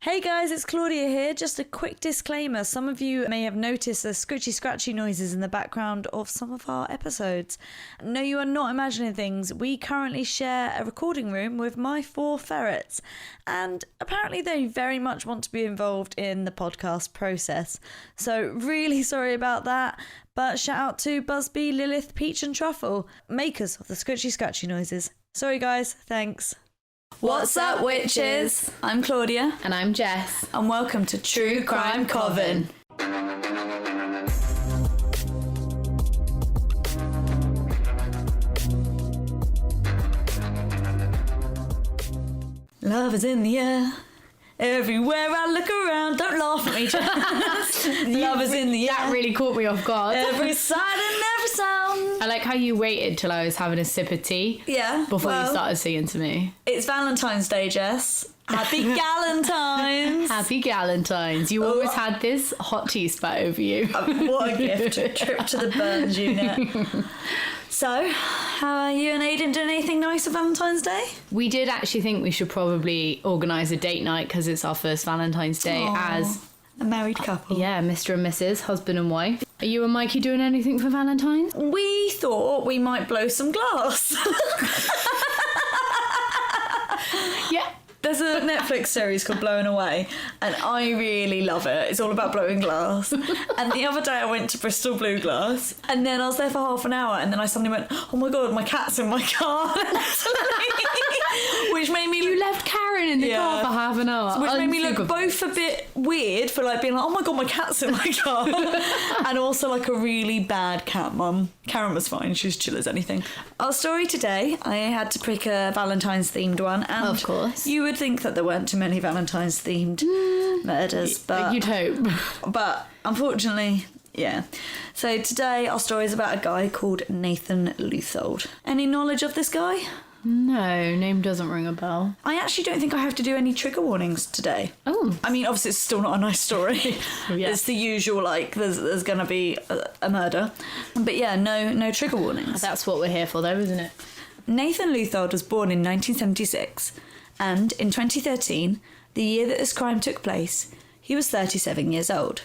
Hey guys, it's Claudia here. Just a quick disclaimer. Some of you may have noticed the scratchy noises in the background of some of our episodes. No, you are not imagining things. We currently share a recording room with my 4 ferrets, and apparently they very much want to be involved in the podcast process. So really sorry about that, but shout out to Busby, Lilith, Peach and Truffle, makers of the scratchy noises. Sorry guys, thanks. What's up, witches? I'm Claudia. And I'm Jess. And welcome to True Crime Coven. Love is in the air. Everywhere I look around. Don't laugh at me, Jess. Love is in the air. That really caught me off guard. Every sight and every sound. I like how you waited till I was having a sip of tea. Yeah. Before you started singing to me. It's Valentine's Day, Jess. Happy Galentines. Happy Galentines. You always had this hot tea spat over you. What a gift. A trip to the burns unit. So, how are you and Aidan doing anything nice for Valentine's Day? We did actually think we should probably organise a date night because it's our first Valentine's Day as a married couple. Yeah, Mr. and Mrs., husband and wife. Are you and Mikey doing anything for Valentine's? We thought we might blow some glass. Yeah. There's a Netflix series called Blown Away, and I really love it. It's all about blowing glass. And the other day I went to Bristol Blue Glass, and then I was there for half an hour, and then I suddenly went, oh my God, my cat's in my car. Which made me... You left Karen in the car for half an hour. Which made me look both a bit weird for like being like, oh my God, my cat's in my car. And also like a really bad cat mum. Karen was fine. She was chill as anything. Our story today, I had to pick a Valentine's themed one. And of course. You would think that there weren't too many Valentine's themed murders, but you'd hope. But unfortunately, yeah. So today our story is about a guy called Nathan Leuthold. Any knowledge of this guy? No, name doesn't ring a bell. I actually don't think I have to do any trigger warnings today. Oh. I mean, obviously it's still not a nice story. Yeah. It's the usual, like, there's going to be a murder. But yeah, no trigger warnings. That's what we're here for though, isn't it? Nathan Leuthold was born in 1976, and in 2013, the year that this crime took place, he was 37 years old.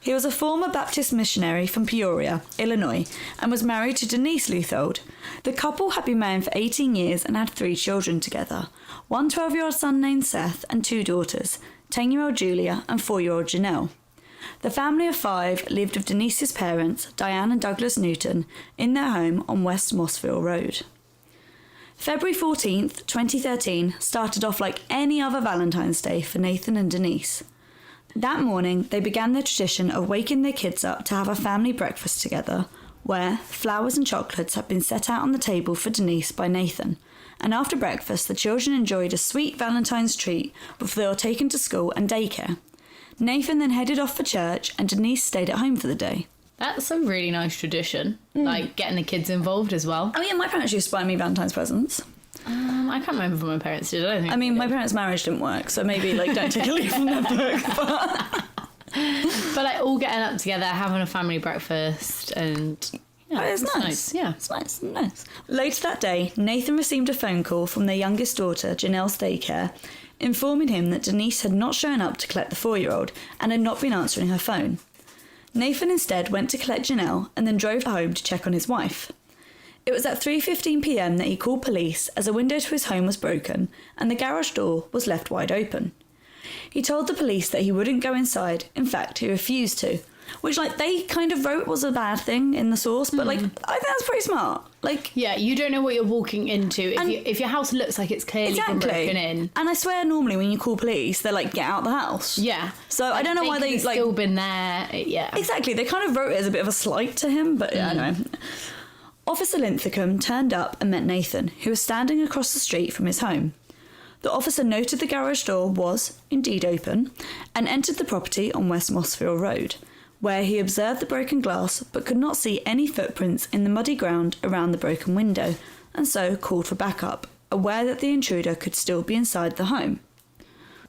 He was a former Baptist missionary from Peoria, Illinois, and was married to Denise Leuthold. The couple had been married for 18 years and had 3 children together, one 12-year-old son named Seth and 2 daughters, 10-year-old Julia and 4-year-old Janelle. The family of 5 lived with Denise's parents, Diane and Douglas Newton, in their home on West Mossville Road. February 14th, 2013 started off like any other Valentine's Day for Nathan and Denise. That morning, they began the tradition of waking their kids up to have a family breakfast together, where flowers and chocolates had been set out on the table for Denise by Nathan, and after breakfast the children enjoyed a sweet Valentine's treat before they were taken to school and daycare. Nathan then headed off for church and Denise stayed at home for the day. That's a really nice tradition, like getting the kids involved as well. Oh yeah, my parents used to buy me Valentine's presents. I can't remember if my parents did. I mean, my parents' marriage didn't work, so maybe like don't take a leaf from that book. But like all getting up together, having a family breakfast, and it's nice. Yeah, it's nice. Later that day, Nathan received a phone call from their youngest daughter, Janelle's daycare, informing him that Denise had not shown up to collect the 4-year-old and had not been answering her phone. Nathan instead went to collect Janelle and then drove home to check on his wife. It was at 3:15 p.m. that he called police as a window to his home was broken and the garage door was left wide open. He told the police that he wouldn't go inside. In fact, he refused to, which like they kind of wrote was a bad thing in the source, but like I think that's pretty smart. Like, yeah, you don't know what you're walking into. If your house looks like it's clearly been broken in. And I swear normally when you call police, they're like, get out the house. Yeah. So I don't know why they like still been there. Yeah. Exactly. They kind of wrote it as a bit of a slight to him, but yeah, I know. Officer Linthicum turned up and met Nathan, who was standing across the street from his home. The officer noted the garage door was, indeed, open, and entered the property on West Mossville Road, where he observed the broken glass but could not see any footprints in the muddy ground around the broken window, and so called for backup, aware that the intruder could still be inside the home.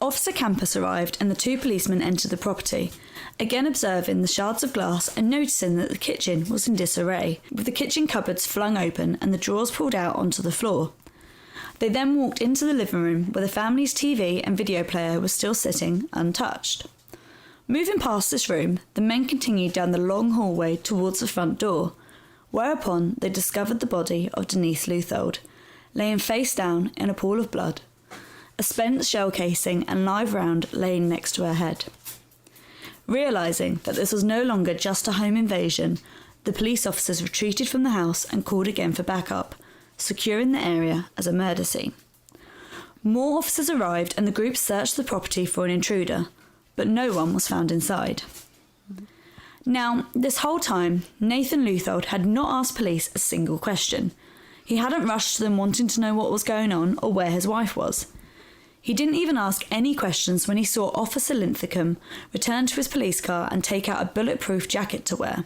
Officer Campus arrived and the 2 policemen entered the property, again observing the shards of glass and noticing that the kitchen was in disarray, with the kitchen cupboards flung open and the drawers pulled out onto the floor. They then walked into the living room where the family's TV and video player was still sitting untouched. Moving past this room, the men continued down the long hallway towards the front door, whereupon they discovered the body of Denise Leuthold, laying face down in a pool of blood, a spent shell casing and live round laying next to her head. Realising that this was no longer just a home invasion, the police officers retreated from the house and called again for backup, securing the area as a murder scene. More officers arrived and the group searched the property for an intruder, but no one was found inside. Now, this whole time, Nathan Leuthold had not asked police a single question. He hadn't rushed to them wanting to know what was going on or where his wife was. He didn't even ask any questions when he saw Officer Linthicum return to his police car and take out a bulletproof jacket to wear.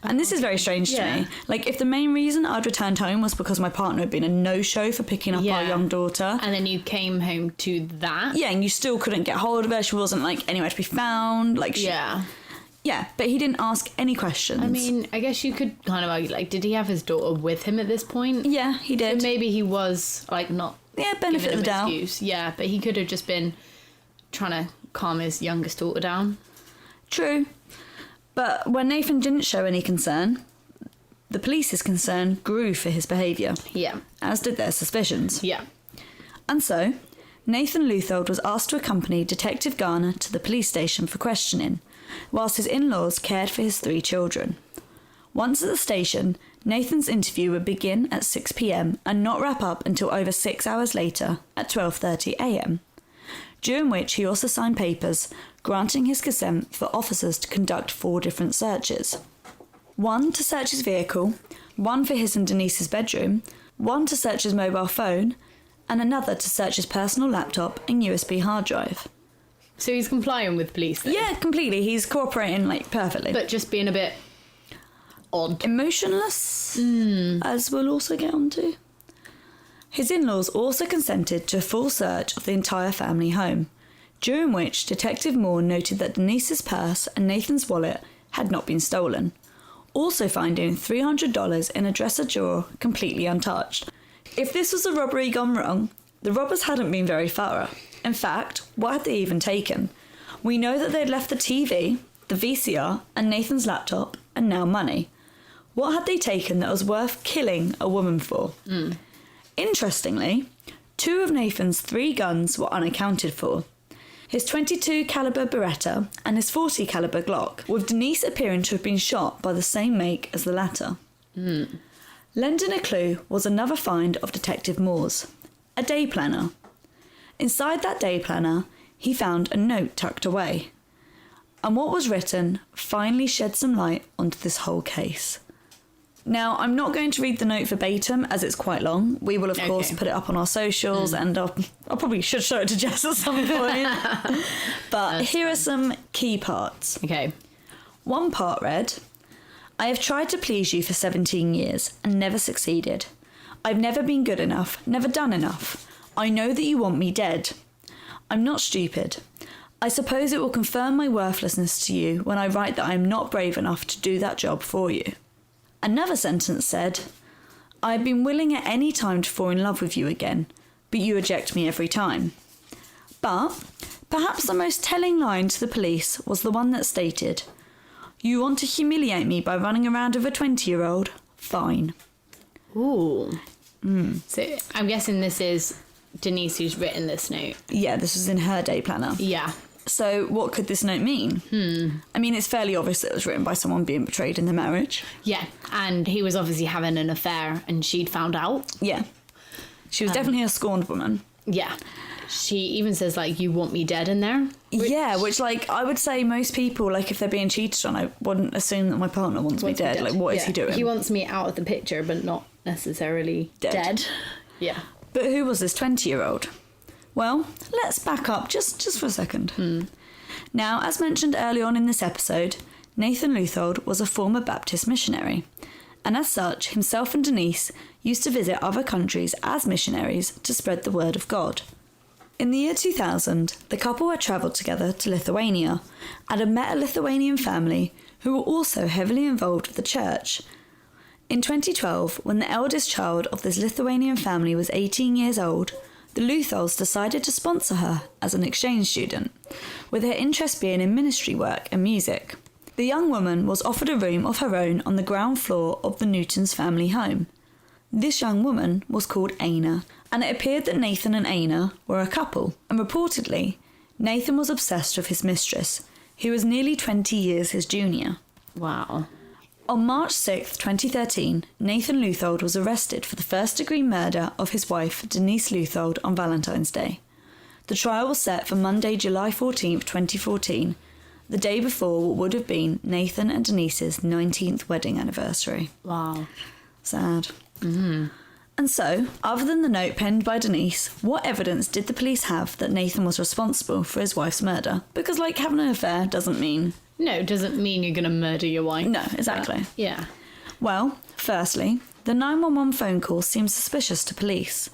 And this is very strange to me. Like, if the main reason I'd returned home was because my partner had been a no-show for picking up our young daughter. And then you came home to that. Yeah, and you still couldn't get hold of her. She wasn't, like, anywhere to be found. Like, Yeah, but he didn't ask any questions. I mean, I guess you could kind of argue, like, did he have his daughter with him at this point? Yeah, he did. So maybe he was, like, not... Yeah, benefit of the doubt. Excuse. Yeah, but he could have just been trying to calm his youngest daughter down. True. But when Nathan didn't show any concern, the police's concern grew for his behaviour. Yeah. As did their suspicions. Yeah. And so, Nathan Leuthold was asked to accompany Detective Garner to the police station for questioning, whilst his in-laws cared for his 3 children. Once at the station, Nathan's interview would begin at 6 p.m. and not wrap up until over 6 hours later at 12:30 a.m., during which he also signed papers granting his consent for officers to conduct 4 different searches. 1 to search his vehicle, 1 for his and Denise's bedroom, 1 to search his mobile phone, and another to search his personal laptop and USB hard drive. So he's complying with police then? Yeah, completely. He's cooperating, like, perfectly. But just being a bit odd. Emotionless, as we'll also get onto. His in-laws also consented to a full search of the entire family home, during which Detective Moore noted that Denise's purse and Nathan's wallet had not been stolen, also finding $300 in a dresser drawer completely untouched. If this was a robbery gone wrong, the robbers hadn't been very thorough. In fact, what had they even taken? We know that they'd left the TV, the VCR, and Nathan's laptop, and now money. What had they taken that was worth killing a woman for? Interestingly, 2 of Nathan's 3 guns were unaccounted for. His .22 caliber Beretta and his .40 caliber Glock, with Denise appearing to have been shot by the same make as the latter. Lending a clue was another find of Detective Moore's, a day planner. Inside that day planner, he found a note tucked away. And what was written finally shed some light onto this whole case. Now, I'm not going to read the note verbatim as it's quite long. We will, of course, put it up on our socials and I'll probably should show it to Jess at some point. But here are some key parts. Okay. 1 part read, I have tried to please you for 17 years and never succeeded. I've never been good enough, never done enough. I know that you want me dead. I'm not stupid. I suppose it will confirm my worthlessness to you when I write that I am not brave enough to do that job for you. Another sentence said, I have been willing at any time to fall in love with you again, but you reject me every time. But perhaps the most telling line to the police was the one that stated, you want to humiliate me by running around with a 20-year-old? Fine. Ooh. So I'm guessing this is Denise who's written this note. Yeah, this was in her day planner. Yeah. So what could this note mean? I mean, it's fairly obvious that it was written by someone being betrayed in their marriage. Yeah, and he was obviously having an affair and she'd found out. Yeah. She was definitely a scorned woman. Yeah. She even says, like, you want me dead in there? Which, like, I would say most people, like, if they're being cheated on, I wouldn't assume that my partner wants me dead. Like, what is he doing? He wants me out of the picture, but not necessarily dead. Yeah. But who was this 20-year-old? Well, let's back up just for a second. Now, as mentioned early on in this episode, Nathan Leuthold was a former Baptist missionary, and as such, himself and Denise used to visit other countries as missionaries to spread the word of God. In the year 2000, the couple had travelled together to Lithuania and had met a Lithuanian family who were also heavily involved with the church. In 2012, when the eldest child of this Lithuanian family was 18 years old, the Leutholds decided to sponsor her as an exchange student, with her interest being in ministry work and music. The young woman was offered a room of her own on the ground floor of the Newtons' family home. This young woman was called Aina, and it appeared that Nathan and Aina were a couple, and reportedly, Nathan was obsessed with his mistress, who was nearly 20 years his junior. Wow. On March 6, 2013, Nathan Leuthold was arrested for the first-degree murder of his wife, Denise Leuthold, on Valentine's Day. The trial was set for Monday, July 14, 2014, the day before what would have been Nathan and Denise's 19th wedding anniversary. Wow. Sad. Mm-hmm. And so, other than the note penned by Denise, what evidence did the police have that Nathan was responsible for his wife's murder? Because, having an affair doesn't mean... No, it doesn't mean you're going to murder your wife. No, exactly. Yeah. Well, firstly, the 911 phone call seemed suspicious to police.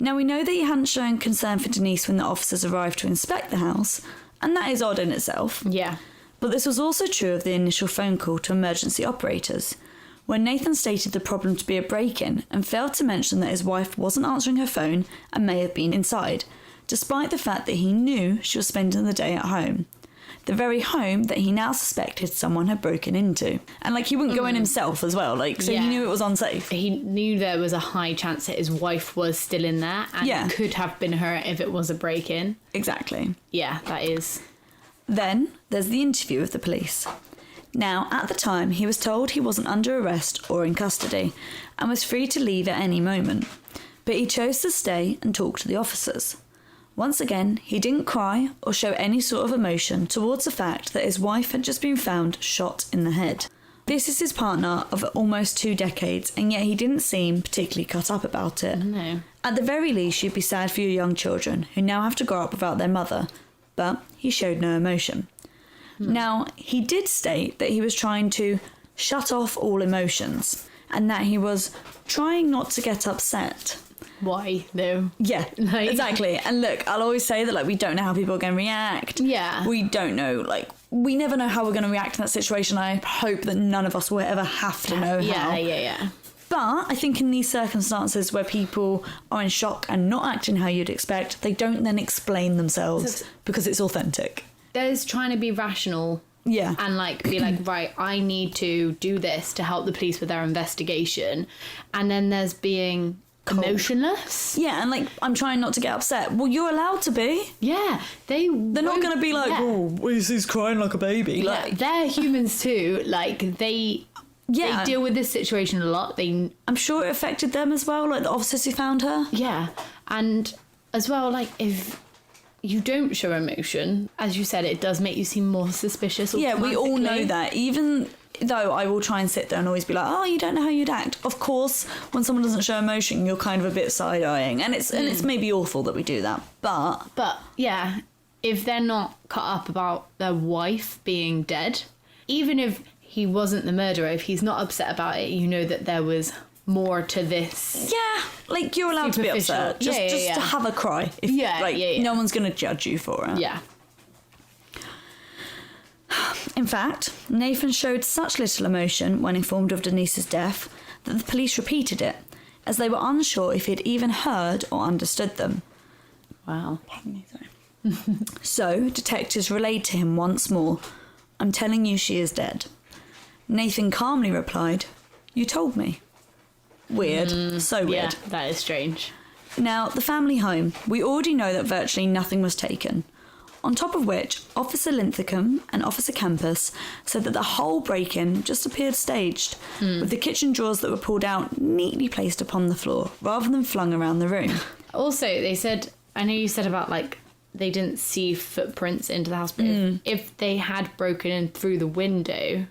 Now, we know that he hadn't shown concern for Denise when the officers arrived to inspect the house, and that is odd in itself. Yeah. But this was also true of the initial phone call to emergency operators, when Nathan stated the problem to be a break-in and failed to mention that his wife wasn't answering her phone and may have been inside, despite the fact that he knew she was spending the day at home. The very home that he now suspected someone had broken into. And, he wouldn't go in himself as well, so he knew it was unsafe. He knew there was a high chance that his wife was still in there and could have been her if it was a break-in. Exactly. Yeah, that is. Then, there's the interview with the police. Now, at the time, he was told he wasn't under arrest or in custody and was free to leave at any moment. But he chose to stay and talk to the officers. Once again, he didn't cry or show any sort of emotion towards the fact that his wife had just been found shot in the head. This is his partner of almost 2 decades, and yet he didn't seem particularly cut up about it. No. At the very least, you'd be sad for your young children, who now have to grow up without their mother. But he showed no emotion. Now, he did state that he was trying to shut off all emotions, and that he was trying not to get upset. Why, though? Yeah, exactly. And look, I'll always say that, we don't know how people are going to react. Yeah. We don't know, we never know how we're going to react in that situation. I hope that none of us will ever have to know how. Yeah. But I think in these circumstances where people are in shock and not acting how you'd expect, they don't then explain themselves because it's authentic. There's trying to be rational. Yeah. And be right, I need to do this to help the police with their investigation. And then there's being emotionless. Yeah, and I'm trying not to get upset. Well, you're allowed to be. Yeah. They're not going to be he's crying like a baby. They're humans too. They deal with this situation a lot. I'm sure it affected them as well, the officers who found her. Yeah. And as well, if you don't show emotion, as you said, it does make you seem more suspicious. Yeah, we all know that. Even though I will try and sit there and always be you don't know how you'd act. Of course, when someone doesn't show emotion, you're kind of a bit side-eyeing. And it's maybe awful that we do that. But yeah, if they're not cut up about their wife being dead, even if he wasn't the murderer, if he's not upset about it, you know that there was more to this. Yeah, you're allowed to be upset. Just to have a cry. No one's going to judge you for it. Yeah. In fact, Nathan showed such little emotion when informed of Denise's death that the police repeated it, as they were unsure if he had even heard or understood them. Wow. Pardon me, sorry. So, detectives relayed to him once more, "I'm telling you she is dead." Nathan calmly replied, "You told me." Weird. So weird. Yeah, that is strange. Now, the family home. We already know that virtually nothing was taken. On top of which, Officer Linthicum and Officer Campus said that the whole break-in just appeared staged, with the kitchen drawers that were pulled out neatly placed upon the floor, rather than flung around the room. Also, they said, I know you said about, they didn't see footprints into the house, but if they had broken in through the window,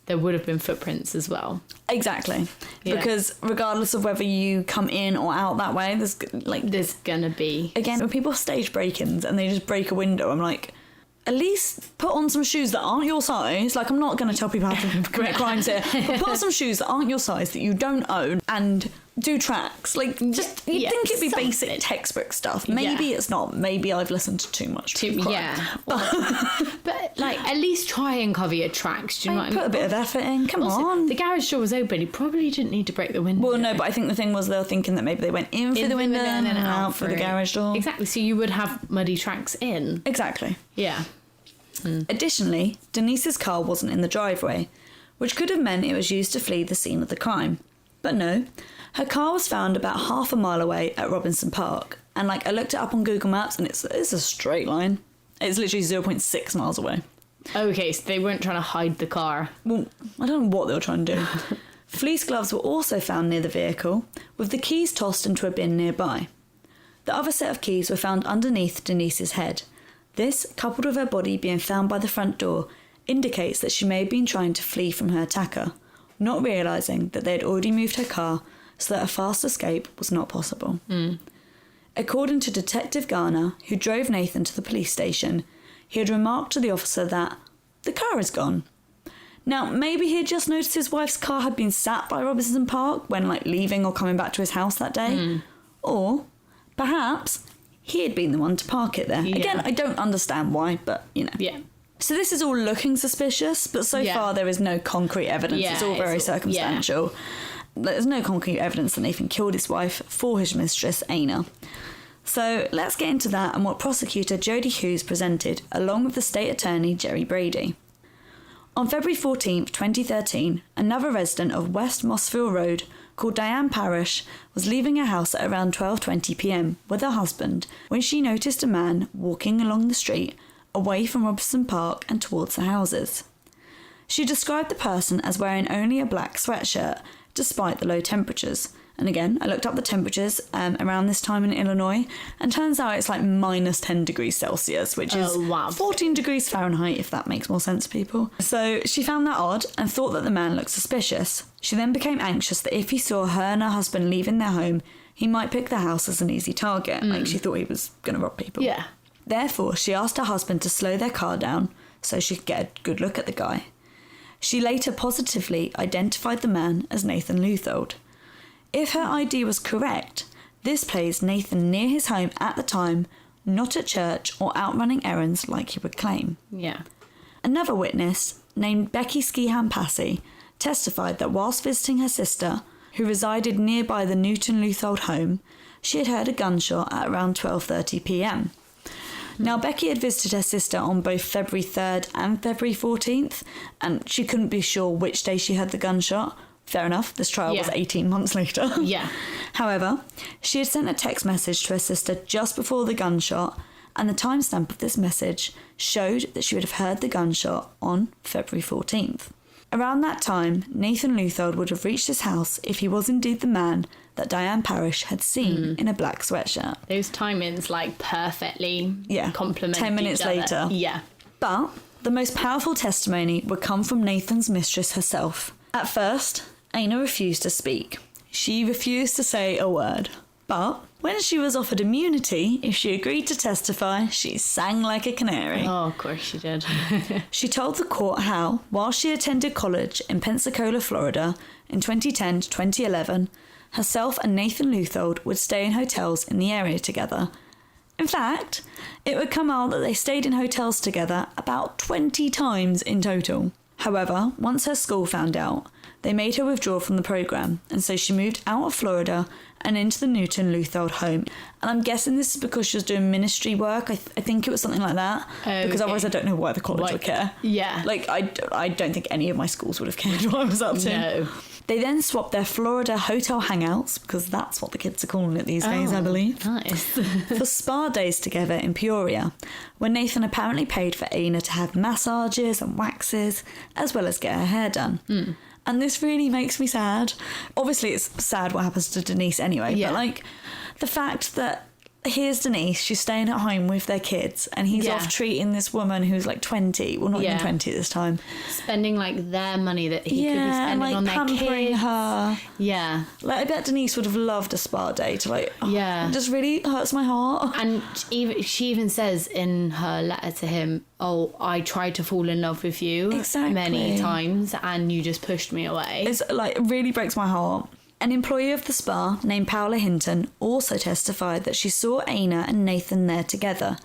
there would have been footprints as well. Exactly. Yeah. Because regardless of whether you come in or out that way, there's gonna be... Again, when people stage break-ins and they just break a window, I'm at least put on some shoes that aren't your size. I'm not going to tell people how to commit crimes here, but put on some shoes that aren't your size, that you don't own, and do tracks. You'd think it'd be basic textbook stuff. Maybe it's not. Maybe I've listened to too much true crime. Yeah. But at least try and cover your tracks. Do you know what I mean? Put a bit of effort in. Come Also, on. the garage door was open. You probably didn't need to break the window. Well, no, but I think the thing was they were thinking that maybe they went in through the window and then out through the garage door. Exactly. So you would have muddy tracks in. Exactly. Yeah. Additionally, Denise's car wasn't in the driveway, which could have meant it was used to flee the scene of the crime. But no, her car was found about half a mile away at Robinson Park, and I looked it up on Google Maps and it's a straight line. It's literally 0.6 miles away. Okay, so they weren't trying to hide the car. Well, I don't know what they were trying to do. Fleece gloves were also found near the vehicle, with the keys tossed into a bin nearby. The other set of keys were found underneath Denise's head. This, coupled with her body being found by the front door, indicates that she may have been trying to flee from her attacker, not realising that they had already moved her car so that a fast escape was not possible. According to Detective Garner, who drove Nathan to the police station, he had remarked to the officer that the car is gone. Now, maybe he had just noticed his wife's car had been sat by Robinson Park when leaving or coming back to his house that day. Or perhaps he had been the one to park it there. Yeah. Again, I don't understand why, but Yeah. So this is all looking suspicious, but so far there is no concrete evidence. Yeah, it's all very circumstantial. There's no concrete evidence that Nathan killed his wife for his mistress, Aina. So let's get into that and what prosecutor Jody Hughes presented, along with the state attorney Jerry Brady. On February 14th, 2013, another resident of West Mossville Road called Diane Parrish was leaving her house at around 12:20 p.m. with her husband when she noticed a man walking along the street away from Robinson Park and towards the houses. She described the person as wearing only a black sweatshirt despite the low temperatures. And again, I looked up the temperatures around this time in Illinois, and turns out it's minus 10 degrees Celsius, which is 14 degrees Fahrenheit, if that makes more sense to people. So she found that odd and thought that the man looked suspicious. She then became anxious that if he saw her and her husband leaving their home, he might pick the house as an easy target. She thought he was going to rob people. Yeah. Therefore, she asked her husband to slow their car down so she could get a good look at the guy. She later positively identified the man as Nathan Leuthold. If her ID was correct, this placed Nathan near his home at the time, not at church or out running errands like he would claim. Yeah. Another witness, named Becky Skihan-Passy, testified that whilst visiting her sister, who resided nearby the Newton Leuthold home, she had heard a gunshot at around 12:30 p.m. Now, Becky had visited her sister on both February 3rd and February 14th, and she couldn't be sure which day she heard the gunshot. Fair enough, this trial was 18 months later. Yeah. However, she had sent a text message to her sister just before the gunshot, and the timestamp of this message showed that she would have heard the gunshot on February 14th. Around that time, Nathan Leuthold would have reached his house if he was indeed the man that Diane Parrish had seen in a black sweatshirt. Those timings perfectly complement 10 minutes each other. later. Yeah. But the most powerful testimony would come from Nathan's mistress herself. At first, Aina refused to speak. She refused to say a word. But when she was offered immunity, if she agreed to testify, she sang like a canary. Oh, of course she did. She told the court how, while she attended college in Pensacola, Florida, in 2010 to 2011, herself and Nathan Leuthold would stay in hotels in the area together. In fact, it would come out that they stayed in hotels together about 20 times in total. However, once her school found out, they made her withdraw from the programme, and so she moved out of Florida and into the Newton Leuthold home. And I'm guessing this is because she was doing ministry work. I think it was something like that. Because otherwise I don't know why the college would care. Yeah. I don't think any of my schools would have cared what I was up to. No. They then swapped their Florida hotel hangouts, because that's what the kids are calling it these days, I believe, Nice. for spa days together in Peoria, where Nathan apparently paid for Aina to have massages and waxes, as well as get her hair done. And this really makes me sad. Obviously, it's sad what happens to Denise anyway, but the fact that here's Denise, she's staying at home with their kids, and he's off treating this woman who's 20, well, not even 20 this time. Spending their money that he could be spending on their pampering kids. her. Yeah. I bet Denise would have loved a spa day to it just really hurts my heart. And she even says in her letter to him, oh, I tried to fall in love with you many times and you just pushed me away. It's it really breaks my heart. An employee of the spa named Paola Hinton also testified that she saw Aina and Nathan there together,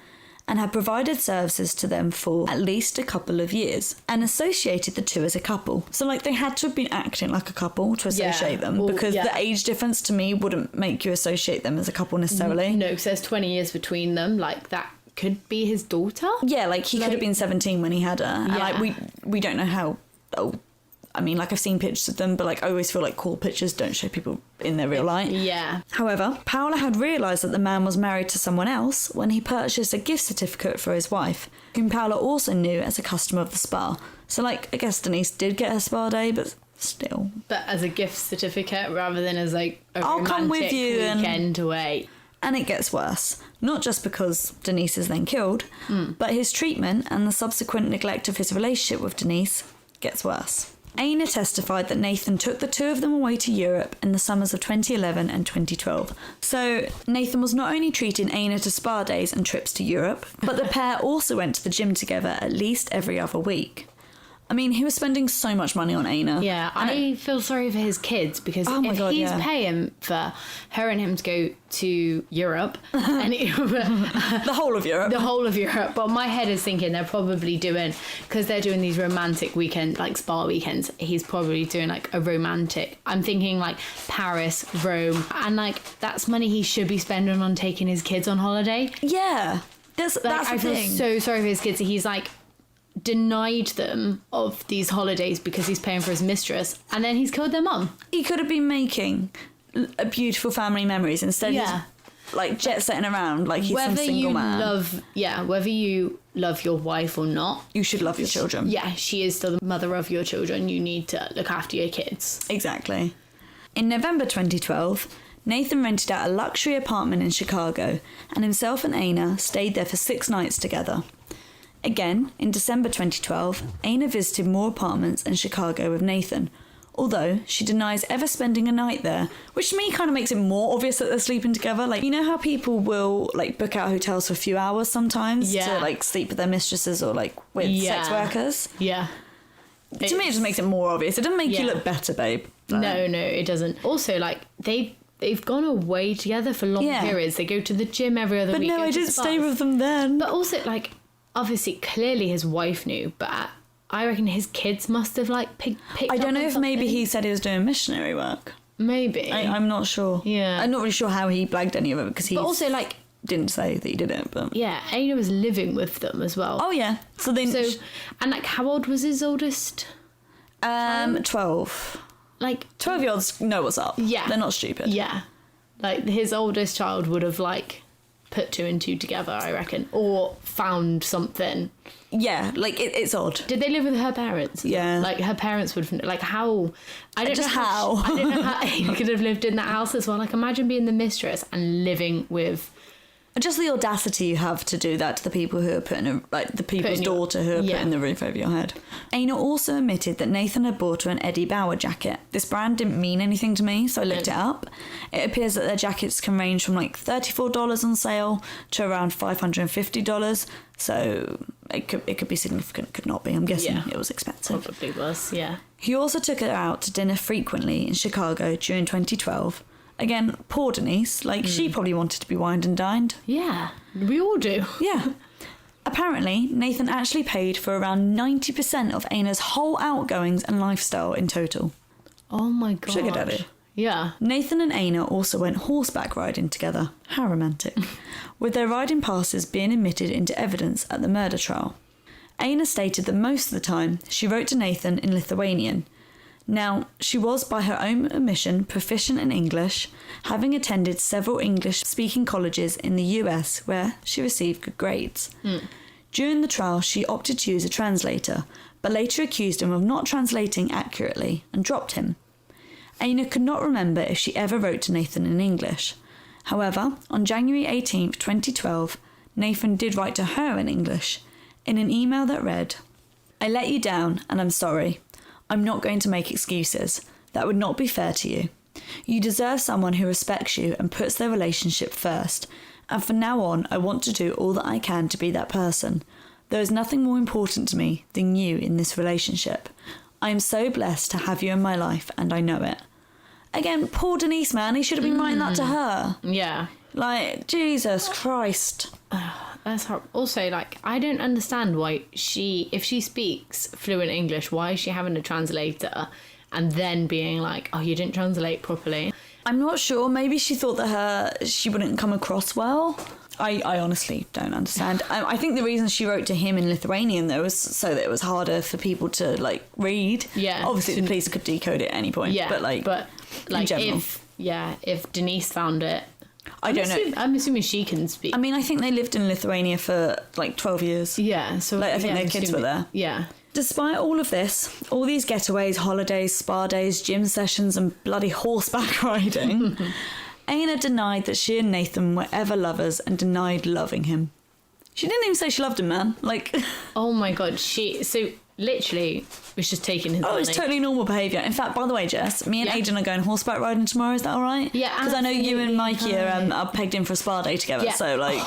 and had provided services to them for at least a couple of years and associated the two as a couple. So, like, they had to have been acting like a couple to associate them, because the age difference to me wouldn't make you associate them as a couple necessarily. No, because there's 20 years between them. Like, that could be his daughter. Yeah, like, he could have been 17 when he had her. And, like, we don't know how... I mean, like, I've seen pictures of them, but, like, I always feel like cool pictures don't show people in their real light. Yeah. However, Paola had realised that the man was married to someone else when he purchased a gift certificate for his wife, whom Paola also knew as a customer of the spa. So, like, I guess Denise did get her spa day, but still. But as a gift certificate rather than as, like, a I'll romantic come with you weekend away. And it gets worse. Not just because Denise is then killed, but his treatment and the subsequent neglect of his relationship with Denise gets worse. Aina testified that Nathan took the two of them away to Europe in the summers of 2011 and 2012. So Nathan was not only treating Aina to spa days and trips to Europe, but the pair also went to the gym together at least every other week. I mean, he was spending so much money on Aina. Yeah, I feel sorry for his kids, because he's paying for her and him to go to Europe, and the whole of Europe. But my head is thinking they're probably doing, because they're doing these romantic weekend, like spa weekends, he's probably doing like a romantic. I'm thinking like Paris, Rome, and like that's money he should be spending on taking his kids on holiday. Yeah, that's the thing. I feel so sorry for his kids. He's like denied them of these holidays because he's paying for his mistress, and then he's killed their mum. He could have been making beautiful family memories instead of like jet setting around like he's some single man. Whether you love your wife or not, you should love your children. Yeah, she is still the mother of your children. You need to look after your kids. Exactly. In November 2012, Nathan rented out a luxury apartment in Chicago, and himself and Aina stayed there for 6 nights together. Again, in December 2012, Aina visited more apartments in Chicago with Nathan, although she denies ever spending a night there, which to me kind of makes it more obvious that they're sleeping together. Like, you know how people will like book out hotels for a few hours sometimes to like sleep with their mistresses or like with sex workers? Yeah. To me, it just makes it more obvious. It doesn't make you look better, babe. No, it doesn't. Also, like, they've gone away together for long periods. They go to the gym every other week. But no, I didn't stay with them then. But also, like, obviously, clearly his wife knew, but I reckon his kids must have, like, picked I don't know up if something. maybe he said he was doing missionary work. Maybe. I'm not sure. Yeah. I'm not really sure how he blagged any of it, because he also, like, didn't say that he did it, but... Yeah, Aina was living with them as well. Oh, yeah. And, like, how old was his oldest? 12. Like... 12-year-olds know what's up. Yeah. They're not stupid. Yeah. Like, his oldest child would have, like... put 2 and 2 together, I reckon, or found something. Yeah, like it's odd. Did they live with her parents? Yeah, like her parents would have, like how. I don't know how. I don't know how he could have lived in that house as well. Like, imagine being the mistress and living with. Just the audacity you have to do that to the people who are the people's daughter who are putting the roof over your head. Aina also admitted that Nathan had bought her an Eddie Bauer jacket. This brand didn't mean anything to me, so I looked it up. It appears that their jackets can range from like $34 on sale to around $550. So it could be significant, could not be. I'm guessing it was expensive. Probably was, yeah. He also took her out to dinner frequently in Chicago during 2012. Again, poor Denise. Like, she probably wanted to be wined and dined. Yeah, we all do. Yeah. Apparently, Nathan actually paid for around 90% of Aina's whole outgoings and lifestyle in total. Oh my god. Sugar daddy. Yeah. Nathan and Aina also went horseback riding together. How romantic. With their riding passes being admitted into evidence at the murder trial. Aina stated that most of the time she wrote to Nathan in Lithuanian. Now, she was, by her own admission, proficient in English, having attended several English-speaking colleges in the US where she received good grades. During the trial, she opted to use a translator, but later accused him of not translating accurately and dropped him. Aina could not remember if she ever wrote to Nathan in English. However, on January 18th, 2012, Nathan did write to her in English, in an email that read, "I let you down and I'm sorry. I'm not going to make excuses. That would not be fair to you. You deserve someone who respects you and puts their relationship first. And from now on, I want to do all that I can to be that person. There is nothing more important to me than you in this relationship. I am so blessed to have you in my life, and I know it." Again, poor Denise, man. He should have been writing that to her. Yeah. Like, Jesus Christ. That's horrible. Also, like, I don't understand why if she speaks fluent English, why is she having a translator and then being like, oh, you didn't translate properly? I'm not sure. Maybe she thought that she wouldn't come across well. I honestly don't understand. I think the reason she wrote to him in Lithuanian, though, was so that it was harder for people to, like, read. Yeah. Obviously, the police could decode it at any point. Yeah, but in general. If Denise found it... I don't know. I'm assuming she can speak. I mean, I think they lived in Lithuania for, like, 12 years. Yeah, so... Like, I think their kids were there. Yeah. Despite all of this, all these getaways, holidays, spa days, gym sessions and bloody horseback riding... Aina denied that she and Nathan were ever lovers and denied loving him. She didn't even say she loved him, man. Like... Oh my God, so literally was just taking his money. It's totally normal behaviour. In fact, by the way, Jess, me and Aidan are going horseback riding tomorrow, is that all right? Yeah, because I know you and Mikey are pegged in for a spa day together, so, like...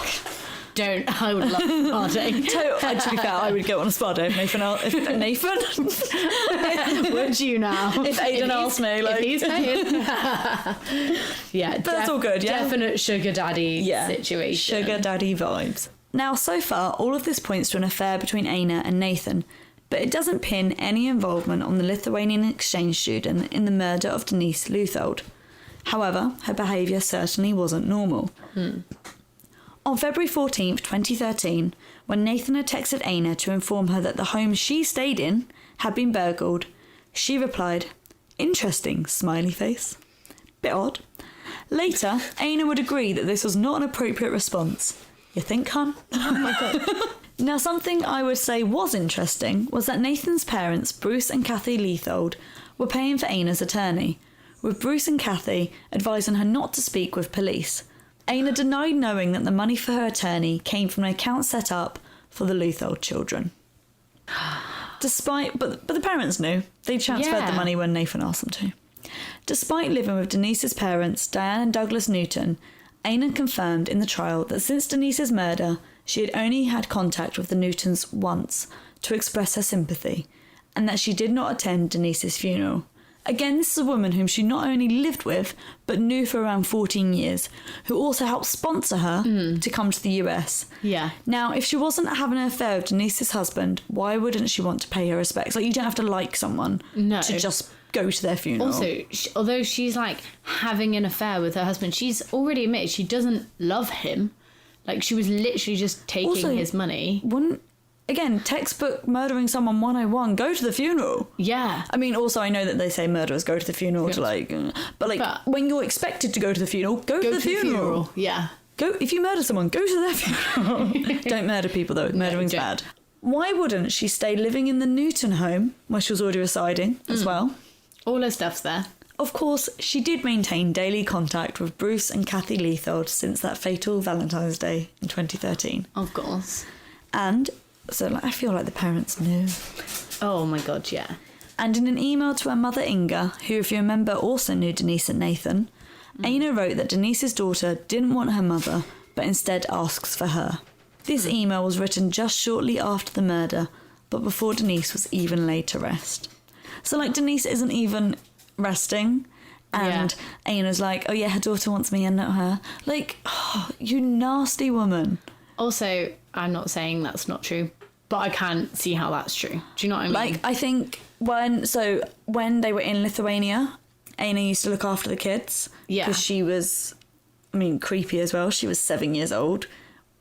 I would love a spa day. To be fair, I would go on a spa day if Nathan? Would you now? If Aidan asked me, like... If he's paying. Yeah. But that's all good, yeah? Definite sugar daddy situation. Sugar daddy vibes. Now, so far, all of this points to an affair between Aina and Nathan, but it doesn't pin any involvement on the Lithuanian exchange student in the murder of Denise Leuthold. However, her behaviour certainly wasn't normal. On February 14th, 2013, when Nathan had texted Aina to inform her that the home she stayed in had been burgled, she replied, "Interesting, smiley face. Bit odd." Later, Aina would agree that this was not an appropriate response. You think, hun? Oh my God. Now, something I would say was interesting was that Nathan's parents, Bruce and Kathy Leuthold, were paying for Aina's attorney, with Bruce and Kathy advising her not to speak with police. Aina denied knowing that the money for her attorney came from an account set up for the Leuthold children. But the parents knew. They transferred the money when Nathan asked them to. Despite living with Denise's parents, Diane and Douglas Newton, Aina confirmed in the trial that since Denise's murder, she had only had contact with the Newtons once to express her sympathy, and that she did not attend Denise's funeral. Again, this is a woman whom she not only lived with, but knew for around 14 years, who also helped sponsor her to come to the US. Yeah. Now, if she wasn't having an affair with Denise's husband, why wouldn't she want to pay her respects? Like, you don't have to like someone to just go to their funeral. Also, although she's, like, having an affair with her husband, she's already admitted she doesn't love him. Like, she was literally just taking his money. Again, textbook murdering someone 101, go to the funeral. Yeah. I mean, also, I know that they say murderers go to the funeral to, like... But when you're expected to go to the funeral, go to the funeral. Yeah. If you murder someone, go to their funeral. Don't murder people, though. Murdering's bad. Why wouldn't she stay living in the Newton home, where she was already residing, as well? All her stuff's there. Of course, she did maintain daily contact with Bruce and Kathy Leuthold since that fatal Valentine's Day in 2013. Of course. And... So I feel like the parents knew. Oh my God, yeah. And in an email to her mother Inga, who, if you remember, also knew Denise and Nathan, Aina wrote that Denise's daughter didn't want her mother, but instead asks for her. This email was written just shortly after the murder, but before Denise was even laid to rest. So, like, Denise isn't even resting, and Aina's like, oh yeah, her daughter wants me and not her. Like, oh, you nasty woman. Also, I'm not saying that's not true, but I can't see how that's true. Do you know what I mean? Like, I think when they were in Lithuania, Aina used to look after the kids. Yeah. Because she was, creepy as well. She was 7 years old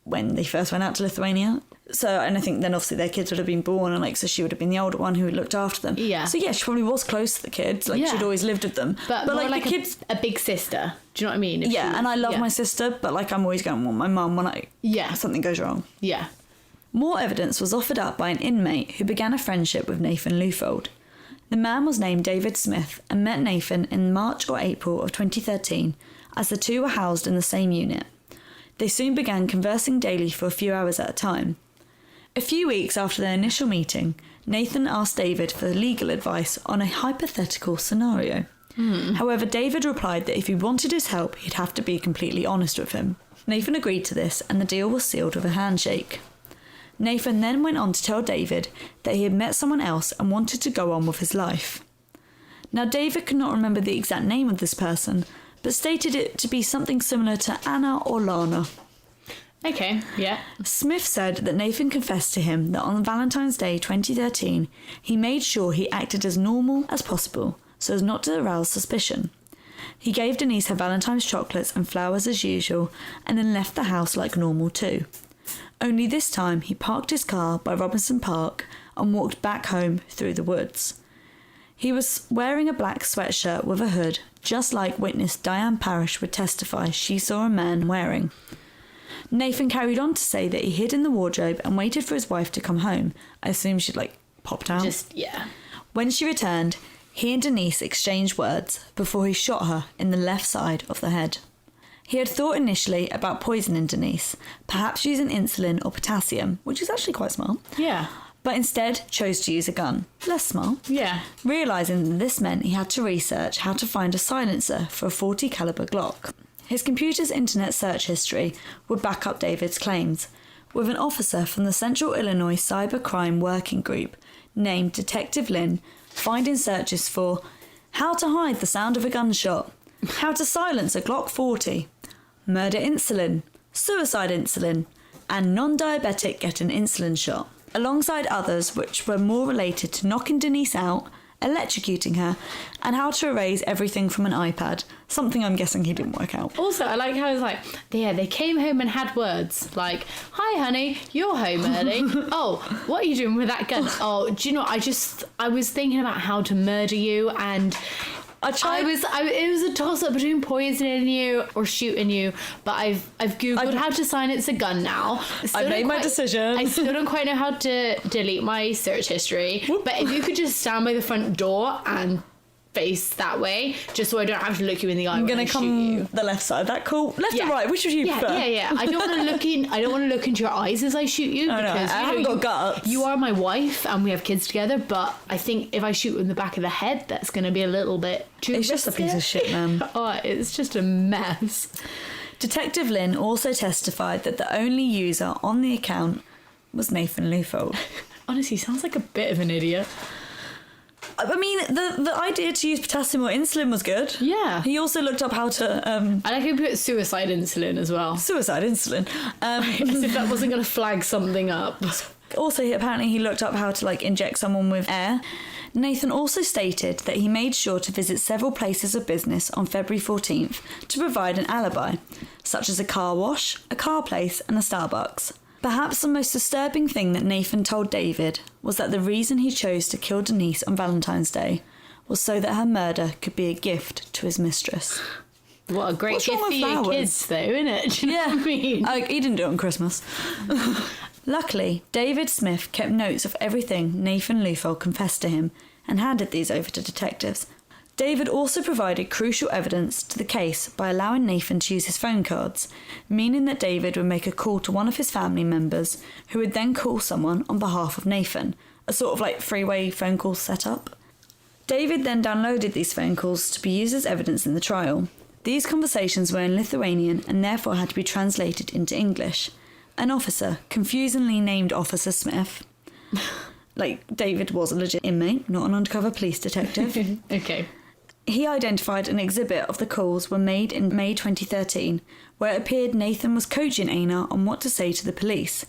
when they first went out to Lithuania. So, and I think then obviously their kids would have been born, and so she would have been the older one who looked after them. Yeah. So yeah, she probably was close to the kids. Like, she'd always lived with them. But like the kids, a big sister. Do you know what I mean? And I love my sister, but like I'm always going to want my mum when something goes wrong. Yeah. More evidence was offered up by an inmate who began a friendship with Nathan Leuthold. The man was named David Smith and met Nathan in March or April of 2013 as the two were housed in the same unit. They soon began conversing daily for a few hours at a time. A few weeks after their initial meeting, Nathan asked David for legal advice on a hypothetical scenario. However, David replied that if he wanted his help, he'd have to be completely honest with him. Nathan agreed to this, and the deal was sealed with a handshake. Nathan then went on to tell David that he had met someone else and wanted to go on with his life. Now, David could not remember the exact name of this person, but stated it to be something similar to Anna or Lana. Okay, yeah. Smith said that Nathan confessed to him that on Valentine's Day 2013, he made sure he acted as normal as possible so as not to arouse suspicion. He gave Denise her Valentine's chocolates and flowers as usual and then left the house like normal too. Only this time he parked his car by Robinson Park and walked back home through the woods. He was wearing a black sweatshirt with a hood, just like witness Diane Parrish would testify she saw a man wearing. Nathan carried on to say that he hid in the wardrobe and waited for his wife to come home. I assume she'd popped out. Yeah. When she returned, he and Denise exchanged words before he shot her in the left side of the head. He had thought initially about poisoning Denise, perhaps using insulin or potassium, which is actually quite smart. Yeah. But instead chose to use a gun. Less smart. Yeah. Realising that this meant he had to research how to find a silencer for a .40 caliber Glock. His computer's internet search history would back up David's claims, with an officer from the Central Illinois Cybercrime Working Group named Detective Lynn finding searches for how to hide the sound of a gunshot, how to silence a Glock 40, murder insulin, suicide insulin, and non-diabetic get an insulin shot, alongside others which were more related to knocking Denise out, electrocuting her, and how to erase everything from an iPad, something I'm guessing he didn't work out. Also, I like how it's they came home and had words like, "Hi honey, you're home early." "Oh, what are you doing with that gun?" "Oh, do you know, I was thinking about how to murder you, and it was a toss-up between poisoning you or shooting you, but I've googled how to silence a gun now. I made my decision. I still don't quite know how to delete my search history, but if you could just stand by the front door and face that way, just so I don't have to look you in the eye. I'm gonna come the left side. That cool? Left or right? Which would you prefer? Yeah. I don't want to look into your eyes as I shoot you, because I haven't got guts. You are my wife and we have kids together, but I think if I shoot you in the back of the head, that's going to be a little bit too risky. Just a piece of shit, man. Oh, it's just a mess. Detective Lynn also testified that the only user on the account was Nathan Leuthold. Honestly, sounds like a bit of an idiot. I mean, the idea to use potassium or insulin was good. Yeah. He also looked up how to... I like how you put suicide insulin as well. Suicide insulin. As if that wasn't going to flag something up. Also, apparently he looked up how to, inject someone with air. Nathan also stated that he made sure to visit several places of business on February 14th to provide an alibi, such as a car wash, a car place and a Starbucks. Perhaps the most disturbing thing that Nathan told David was that the reason he chose to kill Denise on Valentine's Day was so that her murder could be a gift to his mistress. What a great gift for your kids, though, isn't it? Do you know what I mean? He didn't do it on Christmas. Luckily, David Smith kept notes of everything Nathan Leuthold confessed to him and handed these over to detectives. David also provided crucial evidence to the case by allowing Nathan to use his phone cards, meaning that David would make a call to one of his family members who would then call someone on behalf of Nathan, a sort of three-way phone call setup. David then downloaded these phone calls to be used as evidence in the trial. These conversations were in Lithuanian and therefore had to be translated into English. An officer, confusingly named Officer Smith, David was a legit inmate, not an undercover police detective. Okay. He identified an exhibit of the calls were made in May 2013, where it appeared Nathan was coaching Aina on what to say to the police.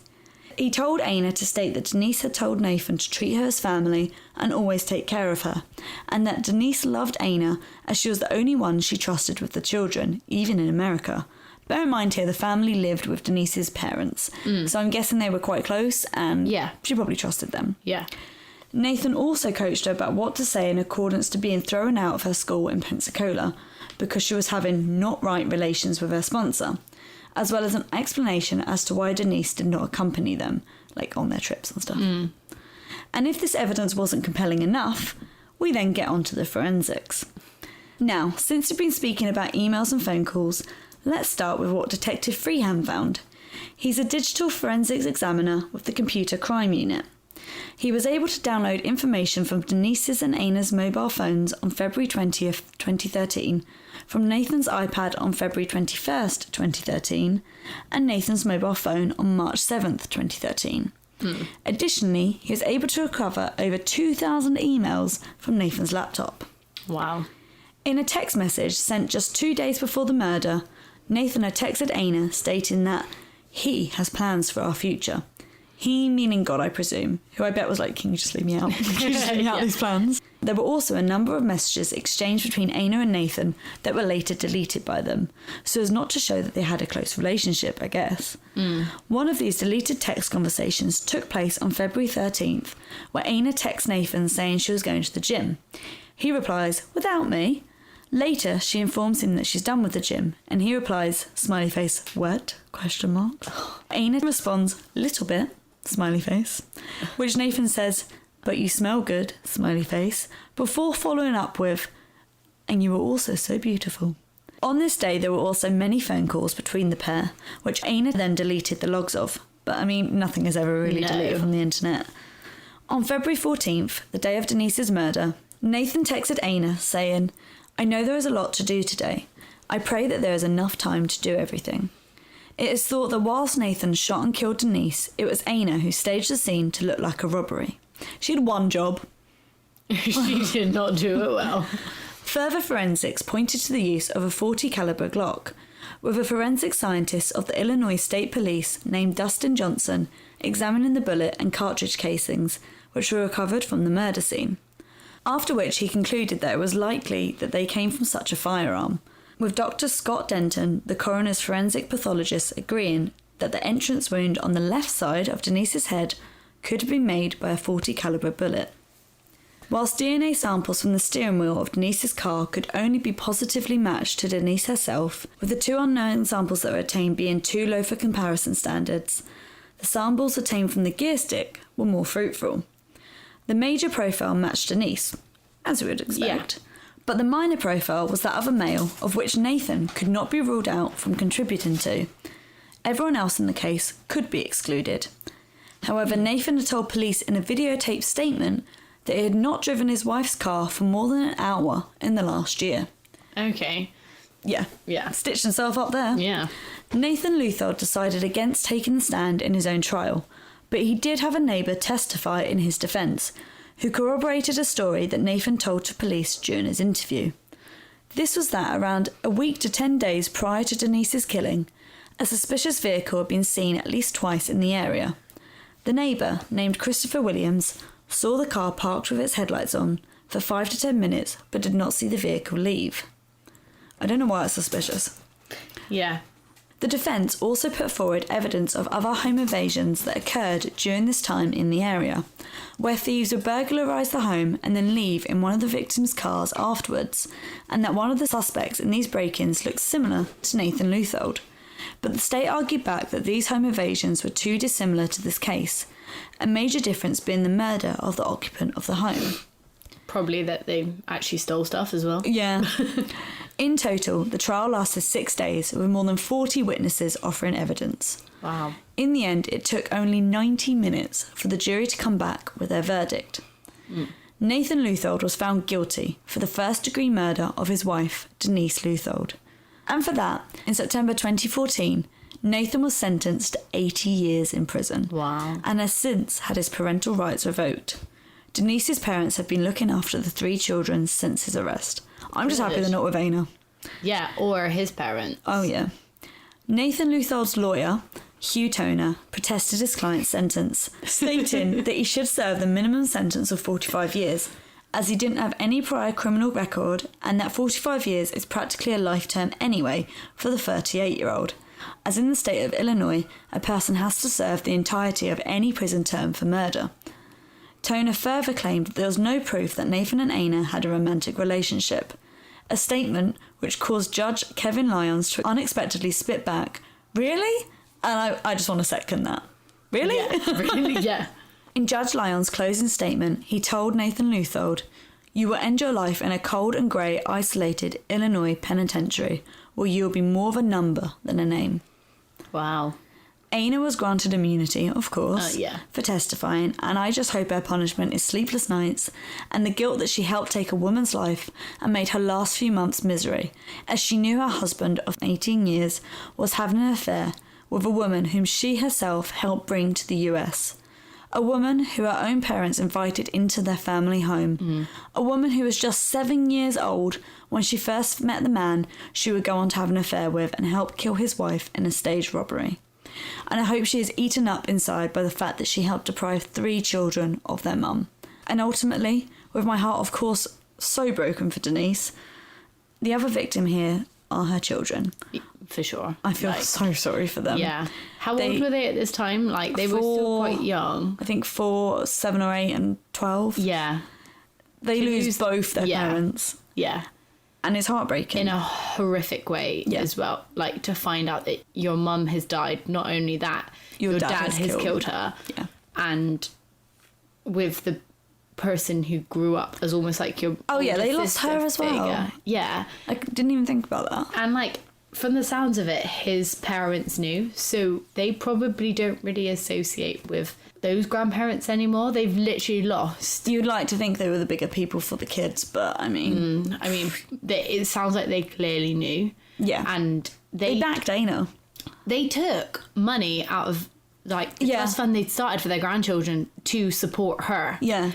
He told Aina to state that Denise had told Nathan to treat her as family and always take care of her, and that Denise loved Aina as she was the only one she trusted with the children, even in America. Bear in mind here, the family lived with Denise's parents, so I'm guessing they were quite close, and she probably trusted them. Yeah. Nathan also coached her about what to say in accordance to being thrown out of her school in Pensacola because she was having not right relations with her sponsor, as well as an explanation as to why Denise did not accompany them, on their trips and stuff. And if this evidence wasn't compelling enough, we then get on to the forensics. Now, since we've been speaking about emails and phone calls, let's start with what Detective Freehand found. He's a digital forensics examiner with the Computer Crime Unit. He was able to download information from Denise's and Aina's mobile phones on February 20th, 2013, from Nathan's iPad on February 21st, 2013, and Nathan's mobile phone on March 7th, 2013. Additionally, he was able to recover over 2,000 emails from Nathan's laptop. Wow. In a text message sent just 2 days before the murder, Nathan had texted Aina stating that He has plans for our future. He meaning God, I presume, who I bet was like, can you just leave me out? Can you just leave me out these plans? There were also a number of messages exchanged between Aina and Nathan that were later deleted by them, so as not to show that they had a close relationship, I guess. One of these deleted text conversations took place on February 13th, where Aina texts Nathan saying she was going to the gym. He replies, without me. Later, she informs him that she's done with the gym, and he replies, smiley face, wet? Question mark. Aina responds, little bit, smiley face, which Nathan says, but you smell good, smiley face, before following up with, and you were also so beautiful. On this day, there were also many phone calls between the pair, which Aina then deleted the logs of, but I mean, nothing is ever really deleted from the internet. On February 14th, the day of Denise's murder, Nathan texted Aina saying, I know there is a lot to do today. I pray that there is enough time to do everything. It is thought that whilst Nathan shot and killed Denise, it was Aina who staged the scene to look like a robbery. She had one job. She did not do it well. Further forensics pointed to the use of a .40 caliber Glock, with a forensic scientist of the Illinois State Police named Dustin Johnson examining the bullet and cartridge casings, which were recovered from the murder scene. After which he concluded that it was likely that they came from such a firearm, with Dr. Scott Denton, the coroner's forensic pathologist, agreeing that the entrance wound on the left side of Denise's head could have been made by a .40 caliber bullet. Whilst DNA samples from the steering wheel of Denise's car could only be positively matched to Denise herself, with the two unknown samples that were obtained being too low for comparison standards, the samples obtained from the gear stick were more fruitful. The major profile matched Denise, as we would expect, but the minor profile was that of a male of which Nathan could not be ruled out from contributing to. Everyone else in the case could be excluded. However, Nathan had told police in a videotaped statement that he had not driven his wife's car for more than an hour in the last year. Okay. Yeah. Stitched himself up there. Yeah. Nathan Leuthold decided against taking the stand in his own trial, but he did have a neighbour testify in his defence, who corroborated a story that Nathan told to police during his interview. This was that around a week to 10 days prior to Denise's killing, a suspicious vehicle had been seen at least twice in the area. The neighbour, named Christopher Williams, saw the car parked with its headlights on for 5 to 10 minutes but did not see the vehicle leave. I don't know why it's suspicious. Yeah. The defence also put forward evidence of other home invasions that occurred during this time in the area, where thieves would burglarise the home and then leave in one of the victims' cars afterwards, and that one of the suspects in these break-ins looked similar to Nathan Leuthold. But the state argued back that these home invasions were too dissimilar to this case, a major difference being the murder of the occupant of the home. Probably that they actually stole stuff as well. Yeah. In total, the trial lasted 6 days, with more than 40 witnesses offering evidence. Wow. In the end, it took only 90 minutes for the jury to come back with their verdict. Nathan Leuthold was found guilty for the first-degree murder of his wife, Denise Leuthold. And for that, in September 2014, Nathan was sentenced to 80 years in prison. Wow. And has since had his parental rights revoked. Denise's parents have been looking after the 3 children since his arrest. I'm just happy they're not with Aina. Yeah, or his parents. Oh, yeah. Nathan Leuthold's lawyer, Hugh Toner, protested his client's sentence, stating that he should serve the minimum sentence of 45 years, as he didn't have any prior criminal record, and that 45 years is practically a life term anyway for the 38-year-old, as in the state of Illinois, a person has to serve the entirety of any prison term for murder. Toner further claimed that there was no proof that Nathan and Aina had a romantic relationship, a statement which caused Judge Kevin Lyons to unexpectedly spit back, "Really?" And I just want to second that. Really? Yeah, really, yeah. In Judge Lyons' closing statement, he told Nathan Leuthold, "You will end your life in a cold and grey, isolated Illinois penitentiary, where you will be more of a number than a name." Wow. Aina was granted immunity, of course, for testifying, and I just hope her punishment is sleepless nights and the guilt that she helped take a woman's life and made her last few months misery, as she knew her husband of 18 years was having an affair with a woman whom she herself helped bring to the US. A woman who her own parents invited into their family home. A woman who was just 7 years old when she first met the man she would go on to have an affair with and help kill his wife in a staged robbery. And I hope she is eaten up inside by the fact that she helped deprive 3 children of their mum. And ultimately, with my heart of course so broken for Denise, the other victim here are her children. For sure. I feel so sorry for them. Yeah. How old were they at this time? Like, they were still quite young. I think 4, 7 or 8 and 12. Yeah. They lose both their parents. Yeah. And it's heartbreaking. In a horrific way as well. Like, to find out that your mum has died. Not only that, your dad has killed her. Yeah. And with the person who grew up as almost like your they lost her as well. Figure. Yeah. I didn't even think about that. And like, from the sounds of it, his parents knew, so they probably don't really associate with those grandparents anymore. They've literally lost. You'd like to think they were the bigger people for the kids, but I mean... It sounds like they clearly knew. Yeah. And they backed Dana. They took money out of, like, the trust fund they'd started for their grandchildren to support her. Yeah.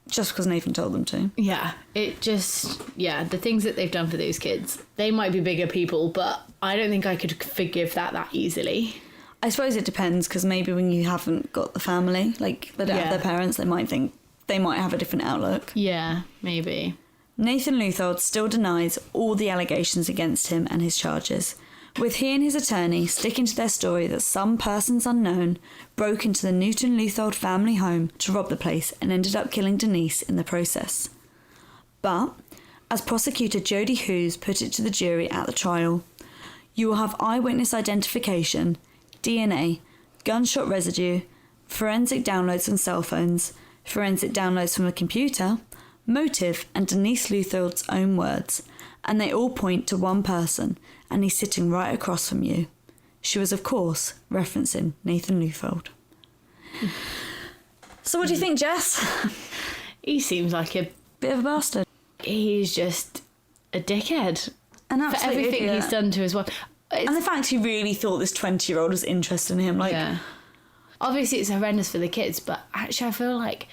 Just because Nathan told them to. Yeah. It just... Yeah, the things that they've done for those kids. They might be bigger people, but I don't think I could forgive that easily. I suppose it depends, because maybe when you haven't got the family, like they don't have their parents, they might think they might have a different outlook. Yeah, maybe. Nathan Leuthold still denies all the allegations against him and his charges, with he and his attorney sticking to their story that some persons unknown broke into the Nathan Leuthold family home to rob the place and ended up killing Denise in the process. But, as prosecutor Jodie Hughes put it to the jury at the trial, you will have eyewitness identification, DNA, gunshot residue, forensic downloads on cell phones, forensic downloads from a computer, motive and Denise Leuthold's own words, and they all point to one person, and he's sitting right across from you. She was, of course, referencing Nathan Leuthold. So what do you think, Jess? He seems like a bit of a bastard. He's just a dickhead. And for everything he's done to his wife. And the fact he really thought this 20-year-old was interested in him. Like, yeah. Obviously it's horrendous for the kids, but actually I feel like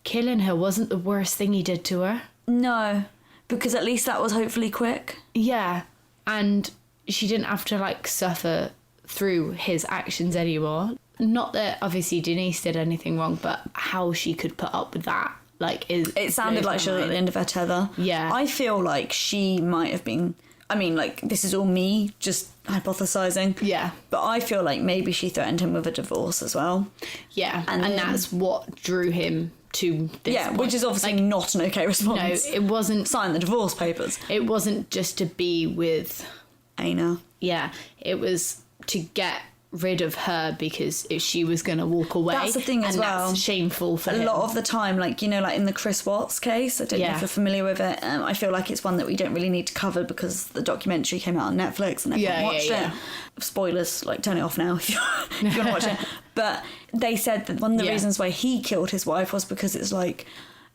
killing her wasn't the worst thing he did to her. No, because at least that was hopefully quick. Yeah, and she didn't have to, like, suffer through his actions anymore. Not that obviously Denise did anything wrong, but how she could put up with that, like, it sounded like she was at the end of her tether. Yeah. I feel like she might have been... I mean, like, this is all me just hypothesising. Yeah. But I feel like maybe she threatened him with a divorce as well. Yeah, and that's what drew him to this point. Which is obviously not an okay response. No, it wasn't... Sign the divorce papers. It wasn't just to be with... Aina. Yeah, it was to get rid of her because if she was going to walk away. That's the thing as well. And that's shameful for him. A lot of the time, like, you know, like in the Chris Watts case, I don't know if you're familiar with it. I feel like it's one that we don't really need to cover because the documentary came out on Netflix and everyone watched it. Spoilers, like, turn it off now if you want to watch it. But they said that one of the reasons why he killed his wife was because it's like,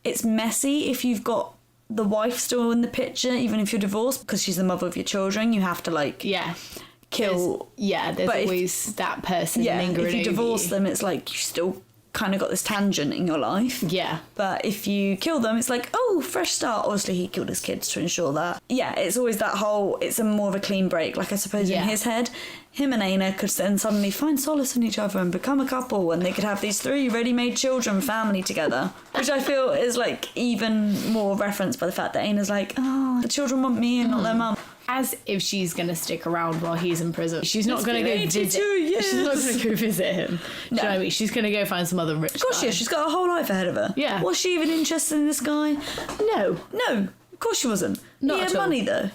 it's messy if you've got the wife still in the picture, even if you're divorced, because she's the mother of your children, you have to, like... Yeah. Kill. There's always that person lingering. If you divorce them, it's like you still kind of got this tangent in your life. Yeah. But if you kill them, it's like, oh, fresh start. Obviously, he killed his kids to ensure that. Yeah, it's always that whole, it's a more of a clean break. Like, I suppose in his head, him and Aina could then suddenly find solace in each other and become a couple, and they could have these 3 ready-made children, family together. Which I feel is, like, even more referenced by the fact that Aina's like, oh, the children want me and not their mum. As if she's going to stick around while he's in prison. She's not going to go visit. She's not going to go visit him. No. Do you know what I mean? She's going to go find some other rich guy. Of course she is. She's got a whole life ahead of her. Yeah. Was she even interested in this guy? No. No. Of course she wasn't. Not he had money, though.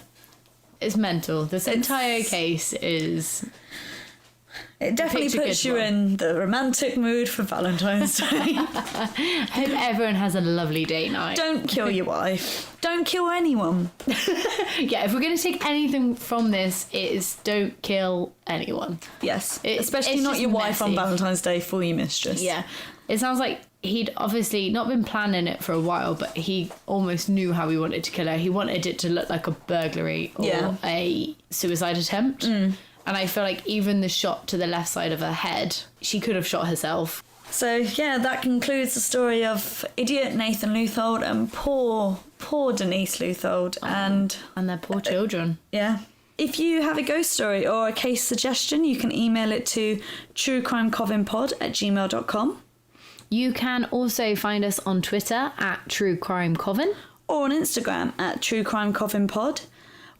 It's mental. This entire case is... It definitely puts you in the romantic mood for Valentine's Day. Hope everyone has a lovely date night. Don't kill your wife. Don't kill anyone. Yeah, if we're going to take anything from this, it is don't kill anyone. Yes. Especially not your wife on Valentine's Day for your mistress. Yeah. It sounds like he'd obviously not been planning it for a while, but he almost knew how he wanted to kill her. He wanted it to look like a burglary or a suicide attempt. And I feel like even the shot to the left side of her head, she could have shot herself. So, yeah, that concludes the story of idiot Nathan Leuthold and poor Denise Leuthold. And their poor children. Yeah. If you have a ghost story or a case suggestion, you can email it to truecrimecovenpod@gmail.com. You can also find us on Twitter at True Crime Coven. Or on Instagram at truecrimecovenpod.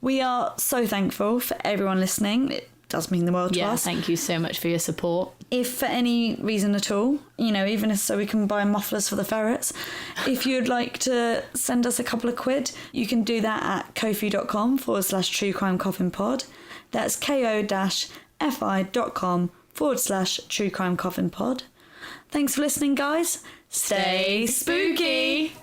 We are so thankful for everyone listening. It does mean the world to us. Thank you so much for your support. If for any reason at all, even if so we can buy mufflers for the ferrets, if you'd like to send us a couple of quid, you can do that at kofi.com/truecrimecovenpod. That's ko-fi.com/truecrimecovenpod. Thanks for listening, guys. Stay spooky!